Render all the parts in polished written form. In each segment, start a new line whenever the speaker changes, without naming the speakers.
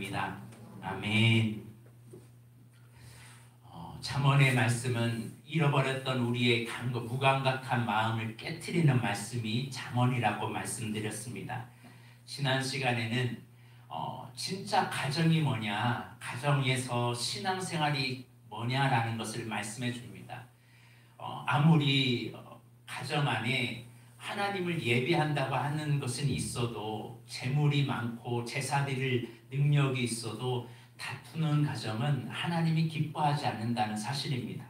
축복입니다. 아멘. 잠언의 말씀은 잃어버렸던 우리의 무감각한 마음을 깨트리는 말씀이 잠언이라고 말씀드렸습니다. 지난 시간에는 진짜 가정이 뭐냐, 가정에서 신앙생활이 뭐냐라는 것을 말씀해 줍니다. 아무리 가정 안에 하나님을 예배한다고 하는 것은 있어도, 재물이 많고 제사 드릴 능력이 있어도 다투는 가정은 하나님이 기뻐하지 않는다는 사실입니다.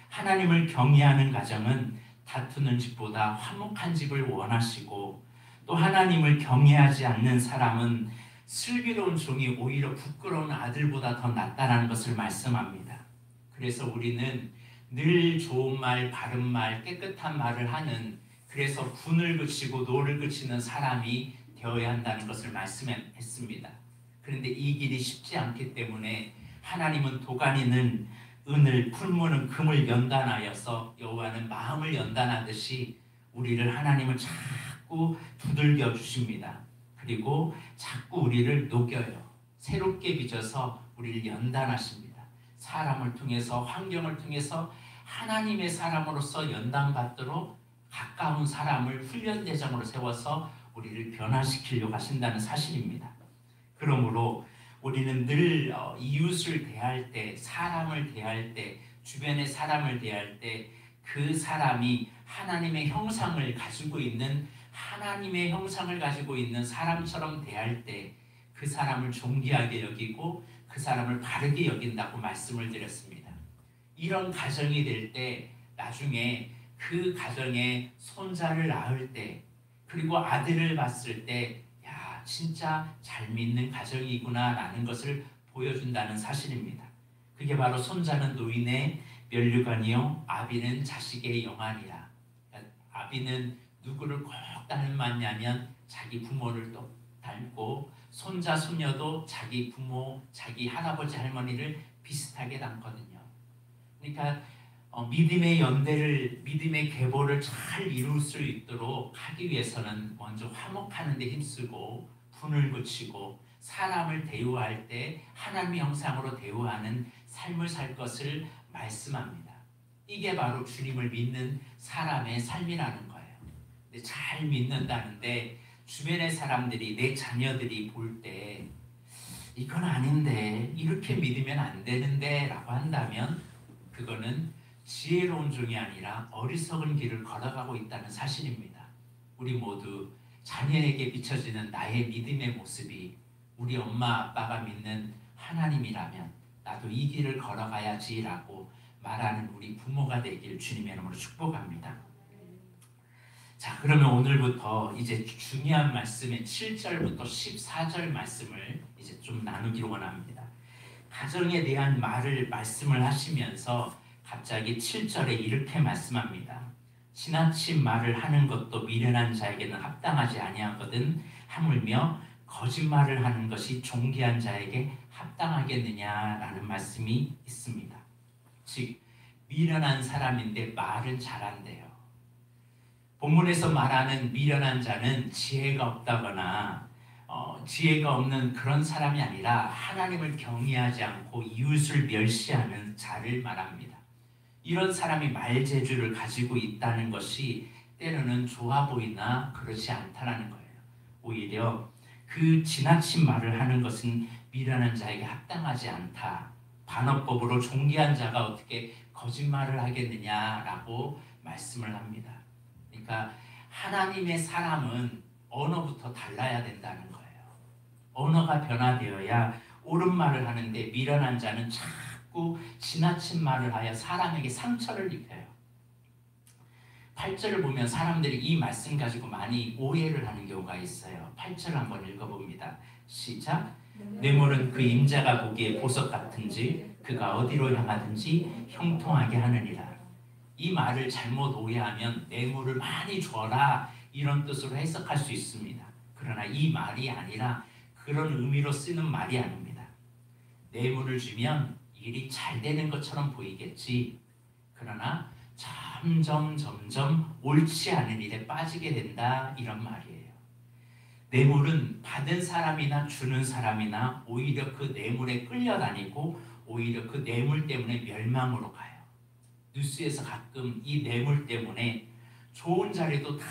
하나님을 경외하는 가정은 다투는 집보다 화목한 집을 원하시고, 또 하나님을 경외하지 않는 사람은 슬기로운 종이 오히려 부끄러운 아들보다 더 낫다라는 것을 말씀합니다. 그래서 우리는 늘 좋은 말, 바른 말, 깨끗한 말을 하는, 그래서 분을 그치고 노를 그치는 사람이 되어야 한다는 것을 말씀했습니다. 그런데 이 길이 쉽지 않기 때문에 하나님은 도가니는 은을, 풀무는 금을 연단하여서 여호와는 마음을 연단하듯이 우리를, 하나님을 자꾸 두들겨 주십니다. 그리고 자꾸 우리를 녹여요. 새롭게 빚어서 우리를 연단하십니다. 사람을 통해서, 환경을 통해서 하나님의 사람으로서 연단받도록 가까운 사람을 훈련대장으로 세워서 우리를 변화시키려고 하신다는 사실입니다. 그러므로 우리는 늘 이웃을 대할 때, 사람을 대할 때, 주변의 사람을 대할 때 그 사람이 하나님의 형상을 가지고 있는, 하나님의 형상을 가지고 있는 사람처럼 대할 때 그 사람을 존귀하게 여기고 그 사람을 바르게 여긴다고 말씀을 드렸습니다. 이런 가정이 될 때, 나중에 그 가정에 손자를 낳을 때, 그리고 아들을 봤을 때, 야, 진짜 잘 믿는 가정이구나 라는 것을 보여준다는 사실입니다. 그게 바로 손자는 노인의 면류관이요 아비는 자식의 영안이라. 아비는 누구를 꼭 닮았냐면 자기 부모를 또 닮고, 손자 손녀도 자기 부모, 자기 할아버지 할머니를 비슷하게 닮거든요. 그러니까 믿음의 연대를, 믿음의 계보를 잘 이룰 수 있도록 하기 위해서는 먼저 화목하는 데 힘쓰고, 분을 그치고, 사람을 대우할 때 하나님의 형상으로 대우하는 삶을 살 것을 말씀합니다. 이게 바로 주님을 믿는 사람의 삶이라는 거예요. 근데 잘 믿는다는데 주변의 사람들이, 내 자녀들이 볼 때 이건 아닌데, 이렇게 믿으면 안 되는데 라고 한다면 그거는 지혜로운 종이 아니라 어리석은 길을 걸어가고 있다는 사실입니다. 우리 모두 자녀에게 비춰지는 나의 믿음의 모습이 우리 엄마 아빠가 믿는 하나님이라면 나도 이 길을 걸어가야지 라고 말하는 우리 부모가 되길 주님의 이름으로 축복합니다. 자, 그러면 오늘부터 이제 중요한 말씀의 7절부터 14절 말씀을 이제 좀 나누기로 원합니다. 가정에 대한 말씀을 하시면서 갑자기 7절에 이렇게 말씀합니다. 지나친 말을 하는 것도 미련한 자에게는 합당하지 아니하거든 하물며 거짓말을 하는 것이 존귀한 자에게 합당하겠느냐라는 말씀이 있습니다. 즉, 미련한 사람인데 말은 잘한대요. 본문에서 말하는 미련한 자는 지혜가 없다거나 지혜가 없는 그런 사람이 아니라 하나님을 경외하지 않고 이웃을 멸시하는 자를 말합니다. 이런 사람이 말재주를 가지고 있다는 것이 때로는 좋아 보이나 그렇지 않다는 거예요. 오히려 그 지나친 말을 하는 것은 미련한 자에게 합당하지 않다. 반어법으로 존귀한 자가 어떻게 거짓말을 하겠느냐라고 말씀을 합니다. 그러니까 하나님의 사람은 언어부터 달라야 된다는 거예요. 언어가 변화되어야 옳은 말을 하는데, 미련한 자는 자꾸 지나친 말을 하여 사람에게 상처를 입혀요. 8절을 보면 사람들이 이 말씀 가지고 많이 오해를 하는 경우가 있어요. 8절 한번 읽어봅니다. 시작. 뇌물은 그 임자가 보기에 보석 같은지 그가 어디로 향하든지 형통하게 하느니라. 이 말을 잘못 오해하면 뇌물을 많이 줘라 이런 뜻으로 해석할 수 있습니다. 그러나 이 말이 아니라 그런 의미로 쓰는 말이 아닙니다. 뇌물을 주면 일이 잘 되는 것처럼 보이겠지. 그러나 점점 옳지 않은 일에 빠지게 된다, 이런 말이에요. 뇌물은 받은 사람이나 주는 사람이나 오히려 그 뇌물에 끌려다니고 오히려 그 뇌물 때문에 멸망으로 가요. 뉴스에서 가끔 이 뇌물 때문에 좋은 자리도 다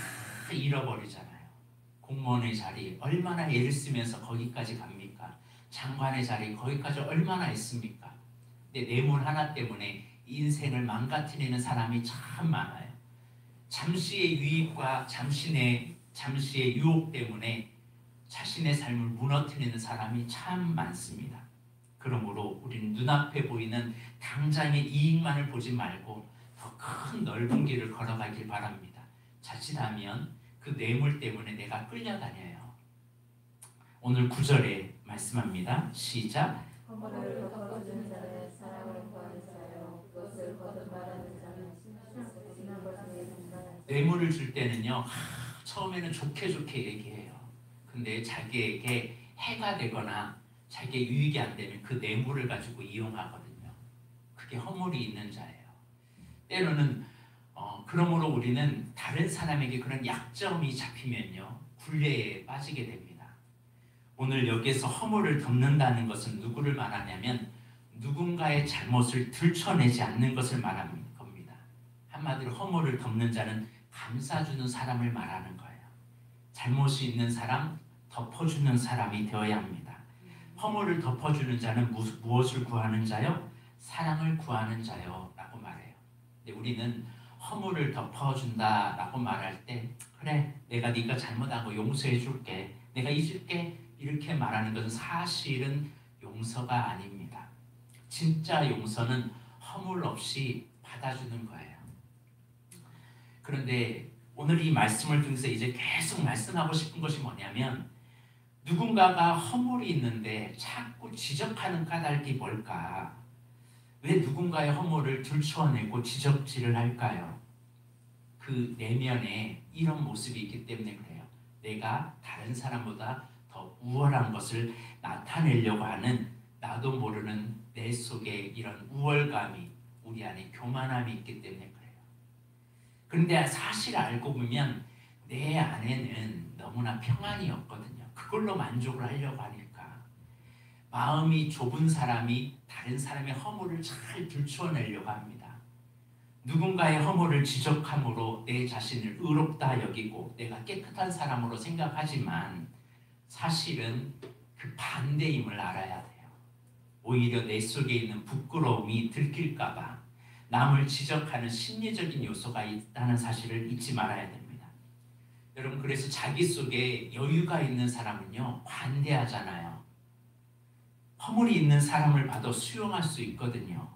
잃어버리잖아요. 공무원의 자리 얼마나 애를 쓰면서 거기까지 갑니까? 장관의 자리 거기까지 얼마나 했습니까? 근데 뇌물 하나 때문에 인생을 망가뜨리는 사람이 참 많아요. 잠시의 유익과 잠시의 유혹 때문에 자신의 삶을 무너뜨리는 사람이 참 많습니다. 그러므로 우리는 눈앞에 보이는 당장의 이익만을 보지 말고 더 큰 넓은 길을 걸어가길 바랍니다. 자칫하면 그 뇌물 때문에 내가 끌려다녀요. 오늘 9절에 말씀합니다. 시작.
허물을 덮어주는 자는 사랑을 구하는 자요 그것을 거듭말하는 자는 신한 것을 생각하는
뇌물을 줄 때는요, 처음에는 좋게 얘기해요. 근데 자기에게 해가 되거나 자기의 유익이 안 되면 그 뇌물을 가지고 이용하거든요. 그게 허물이 있는 자예요. 때로는 그러므로 우리는 다른 사람에게 그런 약점이 잡히면요, 굴레에 빠지게 됩니다. 오늘 여기에서 허물을 덮는다는 것은 누구를 말하냐면 누군가의 잘못을 들춰내지 않는 것을 말하는 겁니다. 한마디로 허물을 덮는 자는 감싸주는 사람을 말하는 거예요. 잘못이 있는 사람, 덮어주는 사람이 되어야 합니다. 허물을 덮어주는 자는 무엇을 구하는 자요? 사랑을 구하는 자요 라고 말해요. 근데 우리는 허물을 덮어준다라고 말할 때 그래, 내가 네가 잘못한 거 용서해 줄게, 내가 잊을게, 이렇게 말하는 것은 사실은 용서가 아닙니다. 진짜 용서는 허물 없이 받아주는 거예요. 그런데 오늘 이 말씀을 통해서 이제 계속 말씀하고 싶은 것이 뭐냐면, 누군가가 허물이 있는데 자꾸 지적하는 까닭이 뭘까? 왜 누군가의 허물을 들추어내고 지적질을 할까요? 그 내면에 이런 모습이 있기 때문에 그래요. 내가 다른 사람보다 더 우월한 것을 나타내려고 하는 나도 모르는 내 속에 이런 우월감이, 우리 안에 교만함이 있기 때문에 그래요. 그런데 사실 알고 보면 내 안에는 너무나 평안이 없거든요. 그걸로 만족을 하려고 하니까. 마음이 좁은 사람이 다른 사람의 허물을 잘 들추어내려고 합니다. 누군가의 허물을 지적함으로 내 자신을 의롭다 여기고 내가 깨끗한 사람으로 생각하지만 사실은 그 반대임을 알아야 돼요. 오히려 내 속에 있는 부끄러움이 들킬까 봐 남을 지적하는 심리적인 요소가 있다는 사실을 잊지 말아야 됩니다. 여러분, 그래서 자기 속에 여유가 있는 사람은요, 관대하잖아요. 허물이 있는 사람을 봐도 수용할 수 있거든요.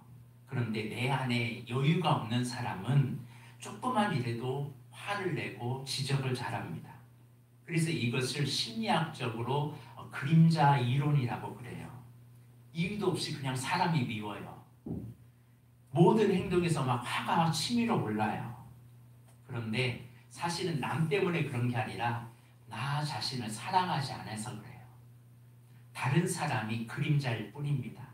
그런데 내 안에 여유가 없는 사람은 조그만 일에도 화를 내고 지적을 잘합니다. 그래서 이것을 심리학적으로 그림자 이론이라고 그래요. 이유도 없이 그냥 사람이 미워요. 모든 행동에서 막 화가 치밀어 올라요. 그런데 사실은 남 때문에 그런 게 아니라 나 자신을 사랑하지 않아서 그래요. 다른 사람이 그림자일 뿐입니다.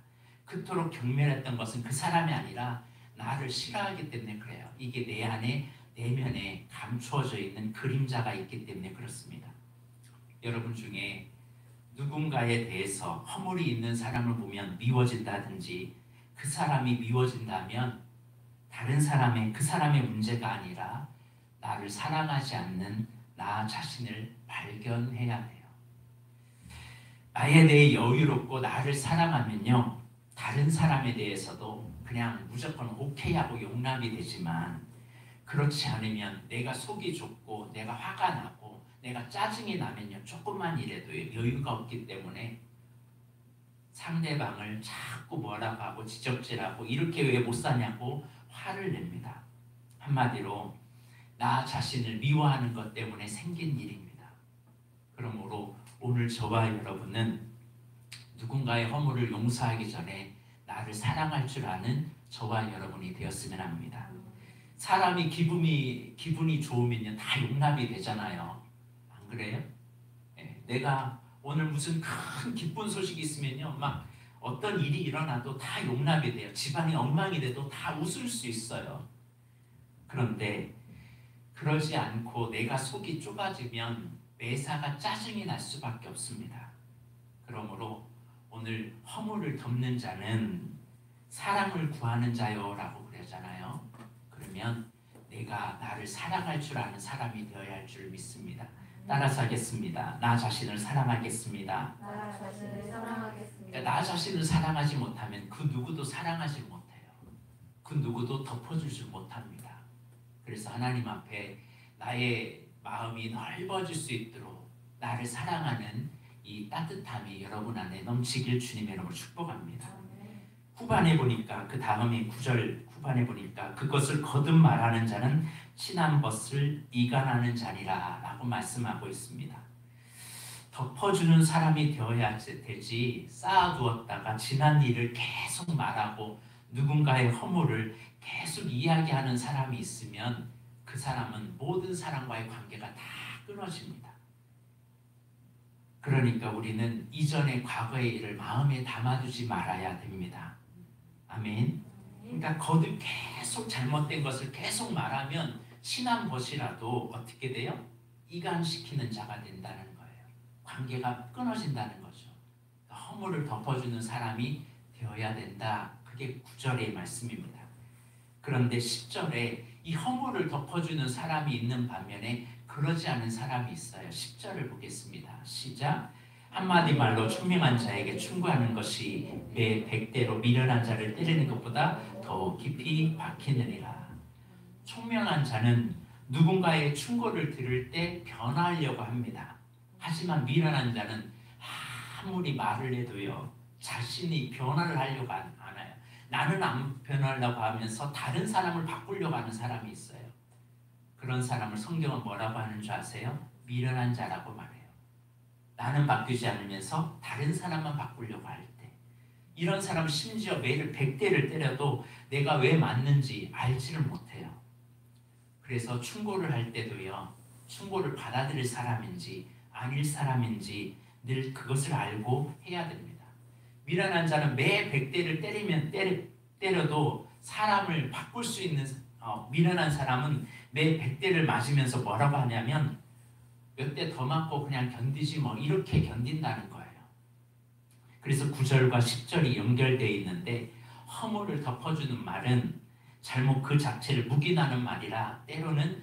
그토록 경멸했던 것은 그 사람이 아니라 나를 싫어하기 때문에 그래요. 이게 내 안에 내면에 감추어져 있는 그림자가 있기 때문에 그렇습니다. 여러분 중에 누군가에 대해서 허물이 있는 사람을 보면 미워진다든지 그 사람이 미워진다면 다른 사람의 그 사람의 문제가 아니라 나를 사랑하지 않는 나 자신을 발견해야 돼요. 나에 대해 여유롭고 나를 사랑하면요, 다른 사람에 대해서도 그냥 무조건 오케이하고 용납이 되지만, 그렇지 않으면 내가 속이 좁고 내가 화가 나고 내가 짜증이 나면요, 조금만 일해도 여유가 없기 때문에 상대방을 자꾸 뭐라고 하고 지적질하고 이렇게 왜 못 사냐고 화를 냅니다. 한마디로 나 자신을 미워하는 것 때문에 생긴 일입니다. 그러므로 오늘 저와 여러분은 누군가의 허물을 용서하기 전에 나를 사랑할 줄 아는 저와 여러분이 되었으면 합니다. 사람이 기분이 좋으면 다 용납이 되잖아요. 안 그래요? 네, 내가 오늘 무슨 큰 기쁜 소식이 있으면요, 막 어떤 일이 일어나도 다 용납이 돼요. 집안이 엉망이 돼도 다 웃을 수 있어요. 그런데 그러지 않고 내가 속이 좁아지면 매사가 짜증이 날 수밖에 없습니다. 그러므로 오늘 허물을 덮는 자는 사랑을 구하는 자요라고 그러잖아요. 그러면 내가 나를 사랑할 줄 아는 사람이 되어야 할 줄 믿습니다. 따라서 하겠습니다. 나 자신을 사랑하겠습니다.
나 자신을 사랑하겠습니다.
그러니까 나 자신을 사랑하지 못하면 그 누구도 사랑하지 못해요. 그 누구도 덮어주지 못합니다. 그래서 하나님 앞에 나의 마음이 넓어질 수 있도록 나를 사랑하는 이 따뜻함이 여러분 안에 넘치길 주님의 이름으로 축복합니다. 후반에 보니까 그 다음에 9절 후반에 보니까 그것을 거듭 말하는 자는 친한 것을 이간하는 자니라 라고 말씀하고 있습니다. 덮어주는 사람이 되어야 되지 쌓아두었다가 지난 일을 계속 말하고 누군가의 허물을 계속 이야기하는 사람이 있으면 그 사람은 모든 사람과의 관계가 다 끊어집니다. 그러니까 우리는 이전의 과거의 일을 마음에 담아두지 말아야 됩니다. 아멘. 그러니까 거듭 계속 잘못된 것을 계속 말하면 친한 것이라도 어떻게 돼요? 이간시키는 자가 된다는 거예요. 관계가 끊어진다는 거죠. 허물을 덮어주는 사람이 되어야 된다. 그게 9절의 말씀입니다. 그런데 10절에 이 허물을 덮어주는 사람이 있는 반면에 그러지 않은 사람이 있어요. 10절을 보겠습니다. 시작. 한마디 말로 총명한 자에게 충고하는 것이 매 100대로 미련한 자를 때리는 것보다 더 깊이 박히느니라. 총명한 자는 누군가의 충고를 들을 때 변화하려고 합니다. 하지만 미련한 자는 아무리 말을 해도요 자신이 변화를 하려고 않아요. 나는 안 변하려고 하면서 다른 사람을 바꾸려고 하는 사람이 있어요. 그런 사람을 성경은 뭐라고 하는 줄 아세요? 미련한 자라고 말해요. 나는 바뀌지 않으면서 다른 사람만 바꾸려고 할 때, 이런 사람은 심지어 매일 100대를 때려도 내가 왜 맞는지 알지를 못해요. 그래서 충고를 할 때도요, 충고를 받아들일 사람인지 아닐 사람인지 늘 그것을 알고 해야 됩니다. 미련한 자는 매 100대를 때려도 사람을 바꿀 수 있는 미련한 사람은 매 100대를 맞으면서 뭐라고 하냐면 몇 대 더 맞고 그냥 견디지 뭐 이렇게 견딘다는 거예요. 그래서 9절과 10절이 연결되어 있는데 허물을 덮어주는 말은 잘못 그 자체를 묵인하는 말이라 때로는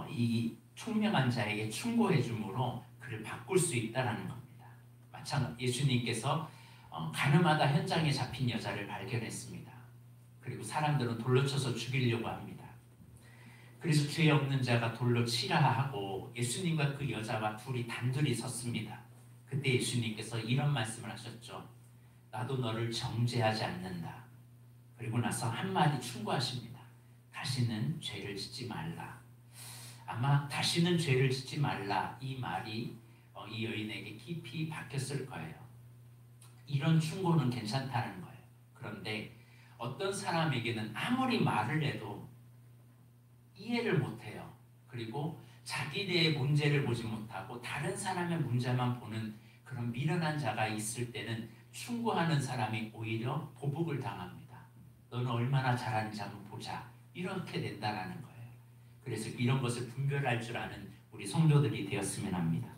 이 총명한 자에게 충고해 줌으로 그를 바꿀 수 있다는 겁니다. 마찬가지 예수님께서 가늠하다 현장에 잡힌 여자를 발견했습니다. 그리고 사람들은 돌로 쳐서 죽이려고 합니다. 그래서 죄 없는 자가 돌로 치라 하고 예수님과 그 여자와 둘이 단둘이 섰습니다. 그때 예수님께서 이런 말씀을 하셨죠. 나도 너를 정죄하지 않는다. 그리고 나서 한마디 충고하십니다. 다시는 죄를 짓지 말라. 아마 다시는 죄를 짓지 말라 이 말이 이 여인에게 깊이 박혔을 거예요. 이런 충고는 괜찮다는 거예요. 그런데 어떤 사람에게는 아무리 말을 해도 이해를 못해요. 그리고 자기의 문제를 보지 못하고 다른 사람의 문제만 보는 그런 미련한 자가 있을 때는 충고하는 사람이 오히려 보복을 당합니다. 너는 얼마나 잘하는지 한번 보자. 이렇게 된다는 거예요. 그래서 이런 것을 분별할 줄 아는 우리 성도들이 되었으면 합니다.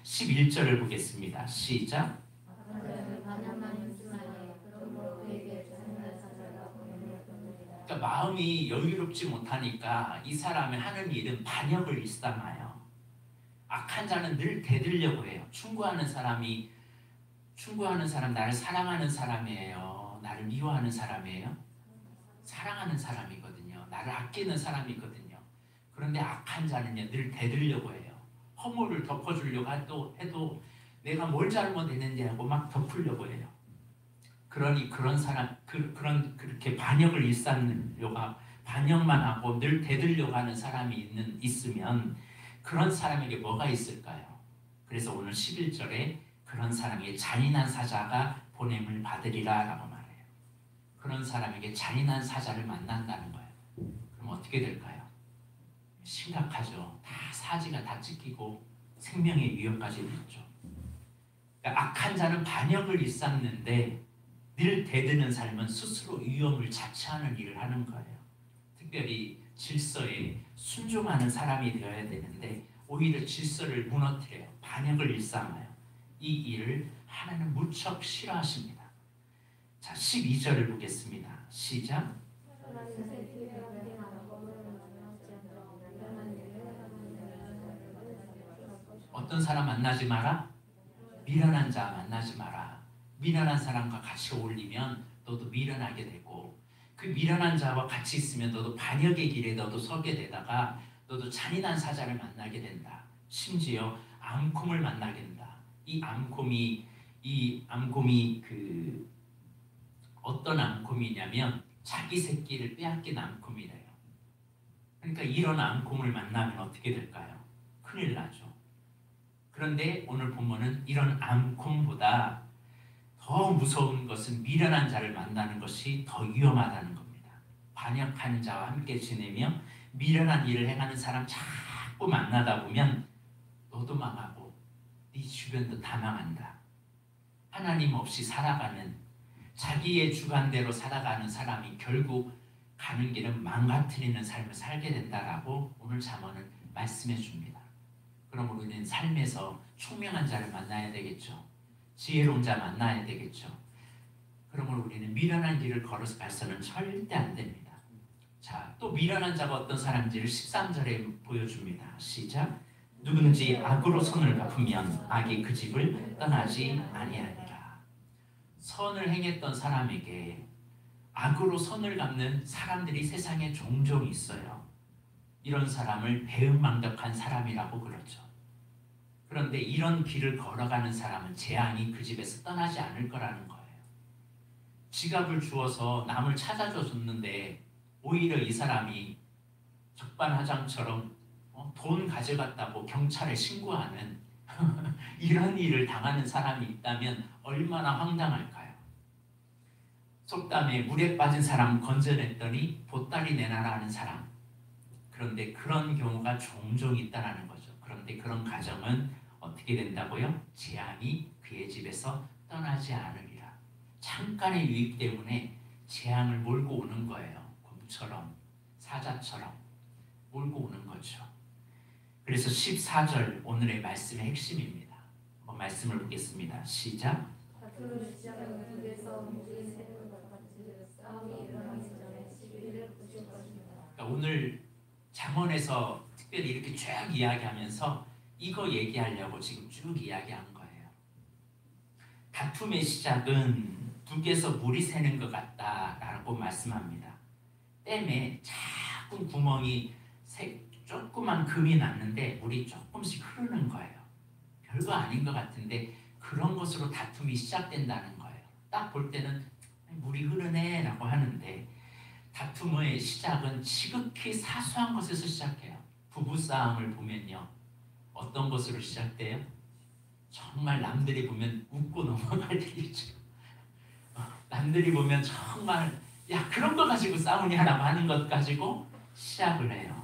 11절을 보겠습니다. 시작. 그러니까 마음이 여유롭지 못하니까 이 사람이 하는 일은 반역을 일삼아요. 악한 자는 늘 대들려고 해요. 충고하는 사람 나를 사랑하는 사람이에요. 나를 미워하는 사람이에요. 사랑하는 사람이거든요. 나를 아끼는 사람이거든요. 그런데 악한 자는요 늘 대들려고 해요. 허물을 덮어주려고 해도 내가 뭘 잘못했는지 하고 막 덮으려고 해요. 그러니 그런 사람 그렇게 반역을 일삼려고 반역만 하고 늘 대들려고 하는 사람이 있으면 그런 사람에게 뭐가 있을까요? 그래서 오늘 11절에 그런 사람에게 잔인한 사자가 보냄을 받으리라 라고 말해요. 그런 사람에게 잔인한 사자를 만난다는 거예요. 그럼 어떻게 될까요? 심각하죠. 다 사지가 다 찢기고 생명의 위협까지 있죠. 그러니까 악한 자는 반역을 일삼는데 늘 대드는 삶은 스스로 위험을 자처하는 일을 하는 거예요. 특별히 질서에 순종하는 사람이 되어야 되는데 오히려 질서를 무너뜨려요. 반역을 일삼아요. 이 일을 하나님은 무척 싫어하십니다. 자, 12절을 보겠습니다. 시작. 어떤 사람 만나지 마라? 미련한 자 만나지 마라. 미련한 사람과 같이 어울리면 너도 미련하게 되고, 그 미련한 자와 같이 있으면 너도 반역의 길에 너도 서게 되다가 너도 잔인한 사자를 만나게 된다. 심지어 암곰을 만나게 된다. 이 암곰이 그 어떤 암곰이냐면 자기 새끼를 빼앗긴 암곰이래요. 그러니까 이런 암곰을 만나면 어떻게 될까요? 큰일 나죠. 그런데 오늘 본문은 이런 암곰보다 더 무서운 것은 미련한 자를 만나는 것이 더 위험하다는 겁니다. 반역하는 자와 함께 지내며 미련한 일을 행하는 사람 자꾸 만나다 보면 너도 망하고 네 주변도 다 망한다. 하나님 없이 살아가는, 자기의 주관대로 살아가는 사람이 결국 가는 길은 망가뜨리는 삶을 살게 된다라고 오늘 잠언은 말씀해 줍니다. 그럼 우리는 삶에서 총명한 자를 만나야 되겠죠. 지혜로운 자 만나야 되겠죠. 그러면 우리는 미련한 길을 걸어서 가서는 절대 안 됩니다. 자, 또 미련한 자가 어떤 사람인지를 13절에 보여줍니다. 시작. 누구든지 악으로 손을 갚으면 악이 그 집을 떠나지 아니하리라. 선을 행했던 사람에게 악으로 손을 갚는 사람들이 세상에 종종 있어요. 이런 사람을 배은망덕한 사람이라고 그러죠. 그런데 이런 길을 걸어가는 사람은 재앙이 그 집에서 떠나지 않을 거라는 거예요. 지갑을 주어서 남을 찾아줘 줬는데 오히려 이 사람이 적반하장처럼 돈 가져갔다고 경찰에 신고하는 이런 일을 당하는 사람이 있다면 얼마나 황당할까요? 속담에 물에 빠진 사람 건져냈더니 보따리 내놔라 하는 사람. 그런데 그런 경우가 종종 있다는 거죠. 그런데 그런 가정은 어떻게 된다고요? 재앙이 그의 집에서 떠나지 않으리라. 잠깐의 유익 때문에 재앙을 몰고 오는 거예요. 곰처럼, 사자처럼 몰고 오는 거죠. 그래서 14절 오늘의 말씀의 핵심입니다. 한번 말씀을 보겠습니다. 시작. 그러니까 오늘 잠언에서 특별히 이렇게 쭉 이야기하면서 이거 얘기하려고 지금 쭉 이야기한 거예요. 다툼의 시작은 북에서 물이 새는 것 같다라고 말씀합니다. 댐에 작은 구멍이 조그만 금이 났는데 물이 조금씩 흐르는 거예요. 별거 아닌 것 같은데 그런 것으로 다툼이 시작된다는 거예요. 딱 볼 때는 물이 흐르네 라고 하는데 다툼의 시작은 지극히 사소한 것에서 시작해요. 부부싸움을 보면요. 어떤 것으로 시작돼요? 정말 남들이 보면 웃고 넘어갈 일이죠. 남들이 보면 정말 야 그런 거 가지고 싸우냐라고 하는 것 가지고 시작을 해요.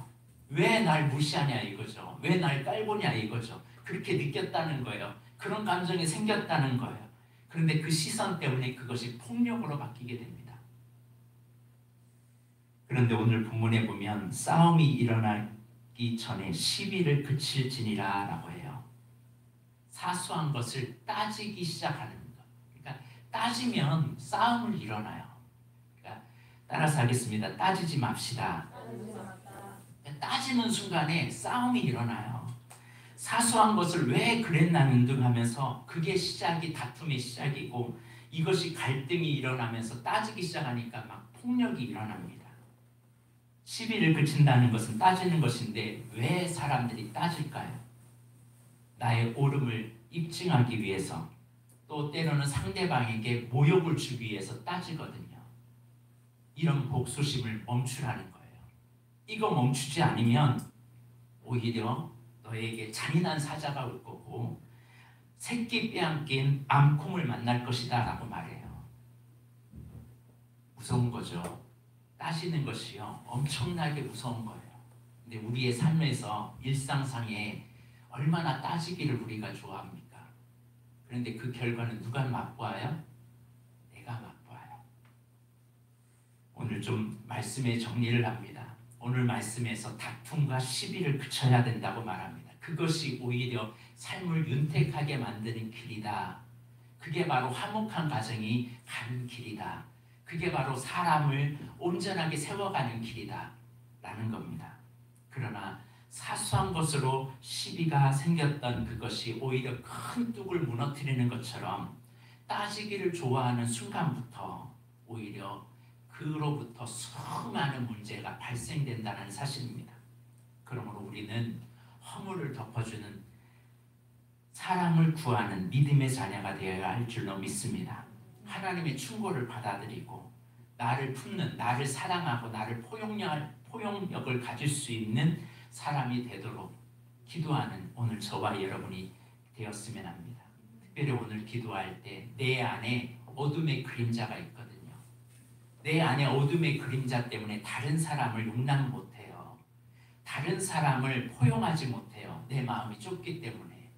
왜 날 무시하냐 이거죠. 왜 날 깔보냐 이거죠. 그렇게 느꼈다는 거예요. 그런 감정이 생겼다는 거예요. 그런데 그 시선 때문에 그것이 폭력으로 바뀌게 됩니다. 그런데 오늘 본문에 보면 싸움이 일어나기 전에 시비를 그칠지니라 라고 해요. 사소한 것을 따지기 시작하는 것. 그러니까 따지면 싸움을 일어나요. 그러니까 따라서 하겠습니다. 따지지 맙시다. 따지는 순간에 싸움이 일어나요. 사소한 것을 왜 그랬나 능등하면서 그게 시작이 다툼의 시작이고 이것이 갈등이 일어나면서 따지기 시작하니까 막 폭력이 일어납니다. 시비를 그친다는 것은 따지는 것인데 왜 사람들이 따질까요? 나의 옳음을 입증하기 위해서 또 때로는 상대방에게 모욕을 주기 위해서 따지거든요. 이런 복수심을 멈추라는 거예요. 이거 멈추지 않으면 오히려 너에게 잔인한 사자가 올 거고 새끼 빼앗긴 암곰을 만날 것이다 라고 말해요. 무서운 거죠. 따지는 것이요 엄청나게 무서운 거예요. 근데 우리의 삶에서 일상상에 얼마나 따지기를 우리가 좋아합니까? 그런데 그 결과는 누가 맛보아요? 내가 맛보아요. 오늘 좀 말씀의 정리를 합니다. 오늘 말씀에서 다툼과 시비를 그쳐야 된다고 말합니다. 그것이 오히려 삶을 윤택하게 만드는 길이다. 그게 바로 화목한 가정이 가는 길이다. 그게 바로 사람을 온전하게 세워가는 길이다 라는 겁니다. 그러나 사소한 것으로 시비가 생겼던 그것이 오히려 큰 뚝을 무너뜨리는 것처럼 따지기를 좋아하는 순간부터 오히려 그로부터 수많은 문제가 발생된다는 사실입니다. 그러므로 우리는 허물을 덮어주는 사랑을 구하는 믿음의 자녀가 되어야 할 줄로 믿습니다. 하나님의 충고를 받아들이고 나를 품는, 나를 사랑하고 나를 포용력을 가질 수 있는 사람이 되도록 기도하는 오늘 저와 여러분이 되었으면 합니다. 특별히 오늘 기도할 때 내 안에 어둠의 그림자가 있거든요. 내 안에 어둠의 그림자 때문에 다른 사람을 용납 못해요. 다른 사람을 포용하지 못해요. 내 마음이 좁기 때문에.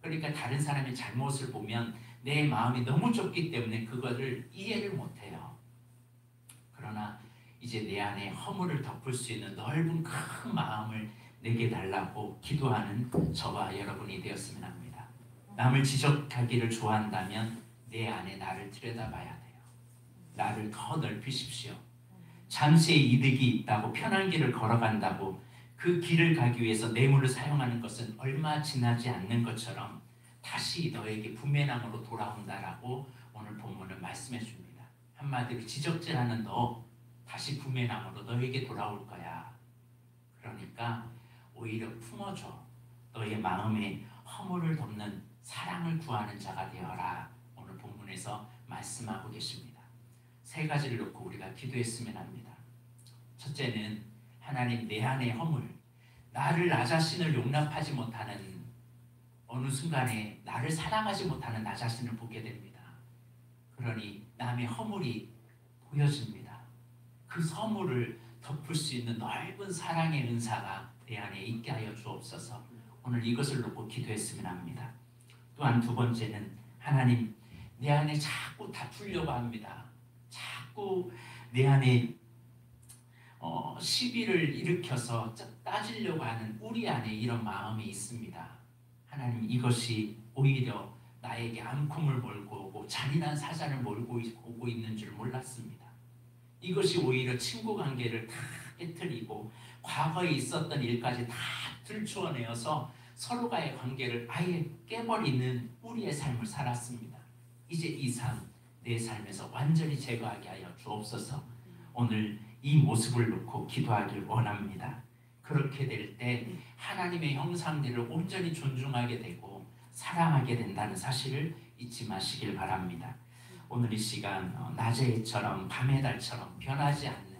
그러니까 다른 사람의 잘못을 보면 내 마음이 너무 좁기 때문에 그거를 이해를 못해요. 그러나 이제 내 안에 허물을 덮을 수 있는 넓은 큰 마음을 내게 달라고 기도하는 저와 여러분이 되었으면 합니다. 남을 지적하기를 좋아한다면 내 안에 나를 들여다봐야 돼요. 나를 더 넓히십시오. 잠시의 이득이 있다고 편한 길을 걸어간다고 그 길을 가기 위해서 뇌물을 사용하는 것은 얼마 지나지 않는 것처럼 다시 너에게 부메랑으로 돌아온다라고 오늘 본문은 말씀해 줍니다. 한마디로 지적질하는 너 다시 부메랑으로 너에게 돌아올 거야. 그러니까 오히려 품어줘. 너의 마음에 허물을 덮는 사랑을 구하는 자가 되어라. 오늘 본문에서 말씀하고 계십니다. 세 가지를 놓고 우리가 기도했으면 합니다. 첫째는 하나님 내 안의 허물, 나를 나 자신을 용납하지 못하는 어느 순간에 나를 사랑하지 못하는 나 자신을 보게 됩니다. 그러니 남의 허물이 보여집니다. 그 허물을 덮을 수 있는 넓은 사랑의 은사가 내 안에 있게 하여 주옵소서. 오늘 이것을 놓고 기도했으면 합니다. 또한 두 번째는 하나님 내 안에 자꾸 다투려고 합니다. 자꾸 내 안에 시비를 일으켜서 따지려고 하는 우리 안에 이런 마음이 있습니다. 하나님 이것이 오히려 나에게 암콤을 몰고 오고 잔인한 사자를 몰고 오고 있는 줄 몰랐습니다. 이것이 오히려 친구 관계를 다 깨트리고 과거에 있었던 일까지 다 들추어내어서 서로가의 관계를 아예 깨버리는 우리의 삶을 살았습니다. 이제 이 삶, 내 삶에서 완전히 제거하게 하여 주옵소서. 오늘 이 모습을 놓고 기도하길 원합니다. 그렇게 될 때 하나님의 형상들을 온전히 존중하게 되고 사랑하게 된다는 사실을 잊지 마시길 바랍니다. 오늘 이 시간 낮의 해처럼 밤의 달처럼 변하지 않는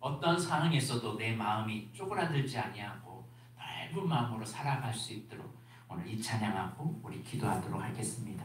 어떤 상황에서도 내 마음이 쪼그라들지 아니하고 넓은 마음으로 살아갈 수 있도록 오늘 이 찬양하고 우리 기도하도록 하겠습니다.